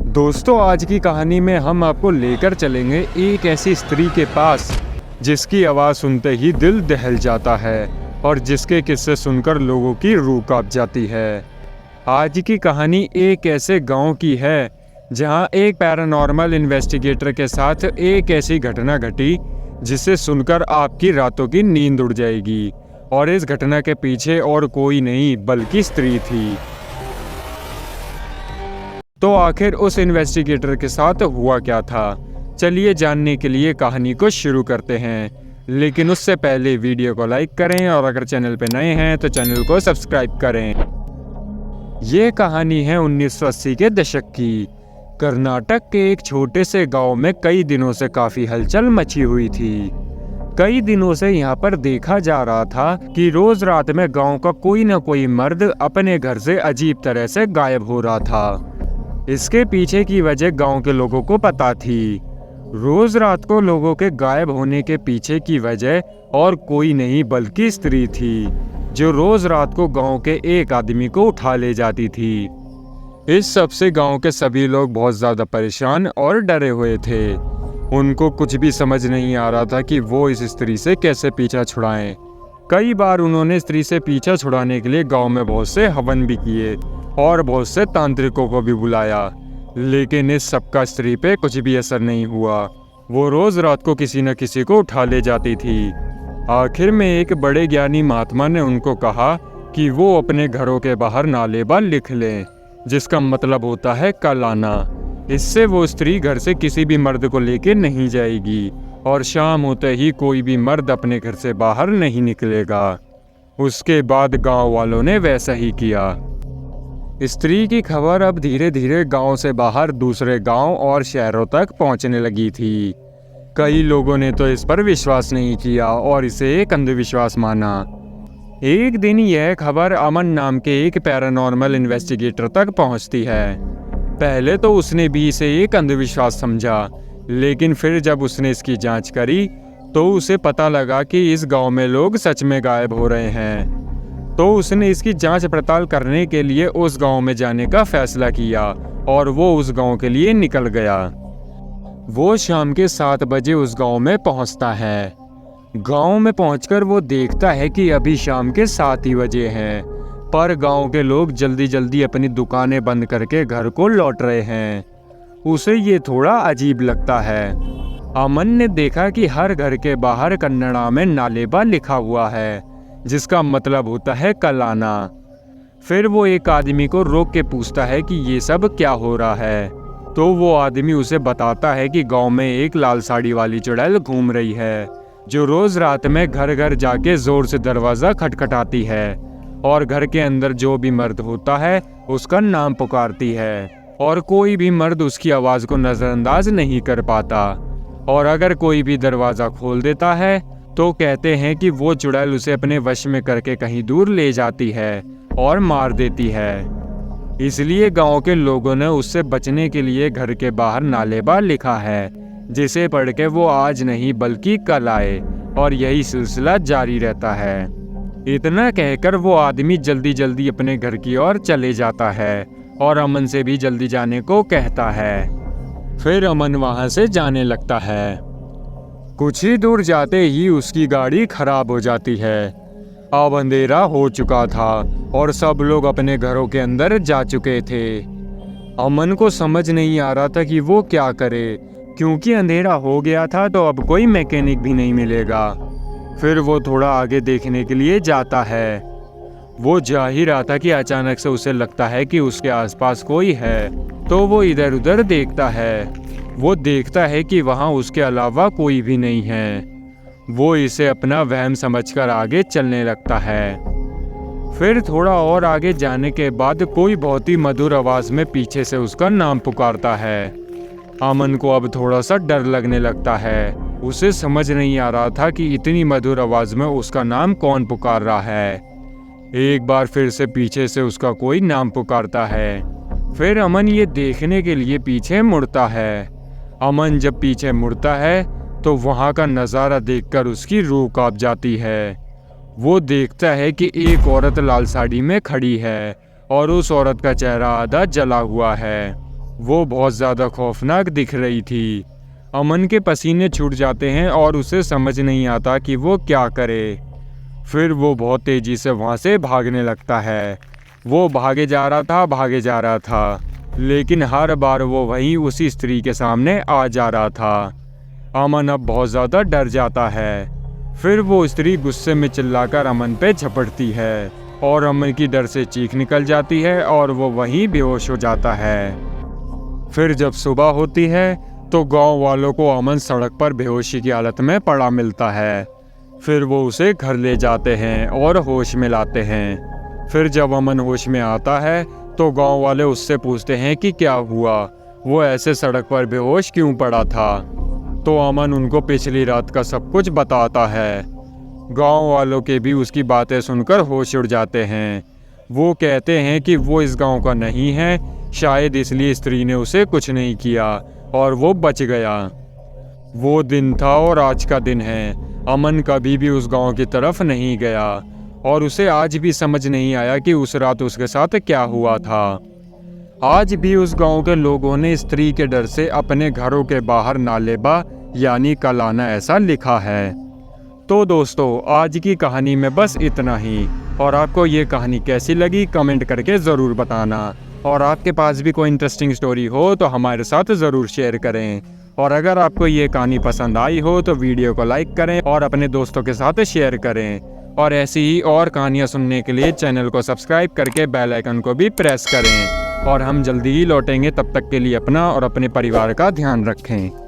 दोस्तों, आज की कहानी में हम आपको लेकर चलेंगे एक ऐसी स्त्री के पास जिसकी आवाज़ सुनते ही दिल दहल जाता है और जिसके किस्से सुनकर लोगों की रूह कांप जाती है। आज की कहानी एक ऐसे गांव की है जहां एक पैरानॉर्मल इन्वेस्टिगेटर के साथ एक ऐसी घटना घटी जिसे सुनकर आपकी रातों की नींद उड़ जाएगी। और इस घटना के पीछे और कोई नहीं बल्कि स्त्री थी। तो आखिर उस इन्वेस्टिगेटर के साथ हुआ क्या था, चलिए जानने के लिए कहानी को शुरू करते हैं। लेकिन उससे पहले वीडियो को लाइक करें और अगर चैनल पर नए हैं तो चैनल को सब्सक्राइब करें। ये कहानी है 1980 के दशक की। कर्नाटक के एक छोटे से गांव में कई दिनों से काफी हलचल मची हुई थी। कई दिनों से यहाँ पर देखा जा रहा था कि रोज रात में गांव का कोई न कोई मर्द अपने घर से अजीब तरह से गायब हो रहा था। इसके पीछे की वजह गांव के लोगों को पता थी। रोज रात को लोगों के गायब होने के पीछे की वजह और कोई नहीं बल्कि स्त्री थी, जो रोज रात को गांव के एक आदमी को उठा ले जाती थी। इस सब से गांव के सभी लोग बहुत ज्यादा परेशान और डरे हुए थे। उनको कुछ भी समझ नहीं आ रहा था कि वो इस स्त्री से कैसे पीछा छुड़ाएं। कई बार उन्होंने स्त्री से पीछा छुड़ाने के लिए गांव में बहुत से हवन भी किए और बहुत से तांत्रिकों को भी बुलाया, लेकिन इस सब का स्त्री पे कुछ भी असर नहीं हुआ। वो रोज रात को किसी न किसी को उठा ले जाती थी। आखिर में एक बड़े ज्ञानी महात्मा ने उनको कहा कि वो अपने घरों के बाहर नालेबा लिख लें, जिसका मतलब होता है कल आना। इससे वो स्त्री घर से किसी भी मर्द को लेके नहीं जाएगी और शाम होते ही कोई भी मर्द अपने घर से बाहर नहीं निकलेगा। उसके बाद गांव वालों ने वैसा ही किया। स्त्री की खबर अब धीरे धीरे गांव से बाहर दूसरे गांव और शहरों तक पहुंचने लगी थी। कई लोगों ने तो इस पर विश्वास नहीं किया और इसे एक अंधविश्वास माना। एक दिन यह खबर अमन नाम के एक पैरानॉर्मल इन्वेस्टिगेटर तक पहुंचती है। पहले तो उसने भी इसे एक अंधविश्वास समझा, लेकिन फिर जब उसने इसकी जांच करी तो उसे पता लगा कि इस गांव में लोग सच में गायब हो रहे हैं। तो उसने इसकी जांच पड़ताल करने के लिए उस गांव में जाने का फैसला किया और वो उस गांव के लिए निकल गया। वो शाम के 7 बजे उस गांव में पहुंचता है। गांव में पहुंचकर वो देखता है कि अभी शाम के 7 ही बजे हैं, पर गांव के लोग जल्दी जल्दी अपनी दुकानें बंद करके घर को लौट रहे हैं। उसे ये थोड़ा अजीब लगता है। अमन ने देखा कि हर घर के बाहर कन्नड़ा में नालेबा लिखा हुआ है, जिसका मतलब होता है कल आना। फिर वो एक आदमी को रोक के पूछता है कि ये सब क्या हो रहा है। तो वो आदमी उसे बताता है कि गांव में एक लाल साड़ी वाली चुड़ैल घूम रही है, जो रोज रात में घर घर जाके जोर से दरवाजा खटखटाती है और घर के अंदर जो भी मर्द होता है उसका नाम पुकारती है, और कोई भी मर्द उसकी आवाज को नजरअंदाज नहीं कर पाता। और अगर कोई भी दरवाजा खोल देता है तो कहते हैं कि वो चुड़ैल उसे अपने वश में करके कहीं दूर ले जाती है और मार देती है। इसलिए गांव के लोगों ने उससे बचने के लिए घर के बाहर नालेबा लिखा है, जिसे पढ़ के वो आज नहीं बल्कि कल आए, और यही सिलसिला जारी रहता है। इतना कहकर वो आदमी जल्दी जल्दी अपने घर की ओर चले जाता है और अमन से भी जल्दी जाने को कहता है। फिर अमन वहां से जाने लगता है। कुछ ही दूर जाते ही उसकी गाड़ी खराब हो जाती है। अब अंधेरा हो चुका था और सब लोग अपने घरों के अंदर जा चुके थे। अमन को समझ नहीं आ रहा था कि वो क्या करे, क्योंकि अंधेरा हो गया था तो अब कोई मैकेनिक भी नहीं मिलेगा। फिर वो थोड़ा आगे देखने के लिए जाता है। वो जा ही रहा था कि अचानक से उसे लगता है कि उसके आसपास कोई है। तो वो इधर उधर देखता है। वो देखता है कि वहाँ उसके अलावा कोई भी नहीं है। वो इसे अपना वहम समझकर आगे चलने लगता है। फिर थोड़ा और आगे जाने के बाद कोई बहुत ही मधुर आवाज में पीछे से उसका नाम पुकारता है। अमन को अब थोड़ा सा डर लगने लगता है। उसे समझ नहीं आ रहा था कि इतनी मधुर आवाज में उसका नाम कौन पुकार रहा है। एक बार फिर से पीछे से उसका कोई नाम पुकारता है। फिर अमन ये देखने के लिए पीछे मुड़ता है। अमन जब पीछे मुड़ता है तो वहाँ का नज़ारा देखकर उसकी रूह कांप जाती है। वो देखता है कि एक औरत लाल साड़ी में खड़ी है और उस औरत का चेहरा आधा जला हुआ है। वो बहुत ज़्यादा खौफनाक दिख रही थी। अमन के पसीने छूट जाते हैं और उसे समझ नहीं आता कि वो क्या करे। फिर वो बहुत तेज़ी से वहाँ से भागने लगता है। वो भागे जा रहा था, लेकिन हर बार वो वहीं उसी स्त्री के सामने आ जा रहा था। अमन अब बहुत ज़्यादा डर जाता है। फिर वो स्त्री गुस्से में चिल्लाकर अमन पे झपटती है और अमन की डर से चीख निकल जाती है और वो वहीं बेहोश हो जाता है। फिर जब सुबह होती है तो गांव वालों को अमन सड़क पर बेहोशी की हालत में पड़ा मिलता है। फिर वो उसे घर ले जाते हैं और होश में लाते हैं। फिर जब अमन होश में आता है तो गांव वाले उससे पूछते हैं कि क्या हुआ, वो ऐसे सड़क पर बेहोश क्यों पड़ा था। तो अमन उनको पिछली रात का सब कुछ बताता है। गांव वालों के भी उसकी बातें सुनकर होश उड़ जाते हैं। वो कहते हैं कि वो इस गांव का नहीं है, शायद इसलिए स्त्री ने उसे कुछ नहीं किया और वो बच गया। वो दिन था और आज का दिन है। अमन कभी भी उस गांव की तरफ नहीं गया और उसे आज भी समझ नहीं आया कि उस रात उसके साथ क्या हुआ था। आज भी उस गांव के लोगों ने स्त्री के डर से अपने घरों के बाहर नालेबा यानी कलाना ऐसा लिखा है। तो दोस्तों, आज की कहानी में बस इतना ही। और आपको ये कहानी कैसी लगी कमेंट करके ज़रूर बताना। और आपके पास भी कोई इंटरेस्टिंग स्टोरी हो तो हमारे साथ ज़रूर शेयर करें। और अगर आपको ये कहानी पसंद आई हो तो वीडियो को लाइक करें और अपने दोस्तों के साथ शेयर करें। और ऐसी ही और कहानियाँ सुनने के लिए चैनल को सब्सक्राइब करके बेल आइकन को भी प्रेस करें। और हम जल्दी ही लौटेंगे, तब तक के लिए अपना और अपने परिवार का ध्यान रखें।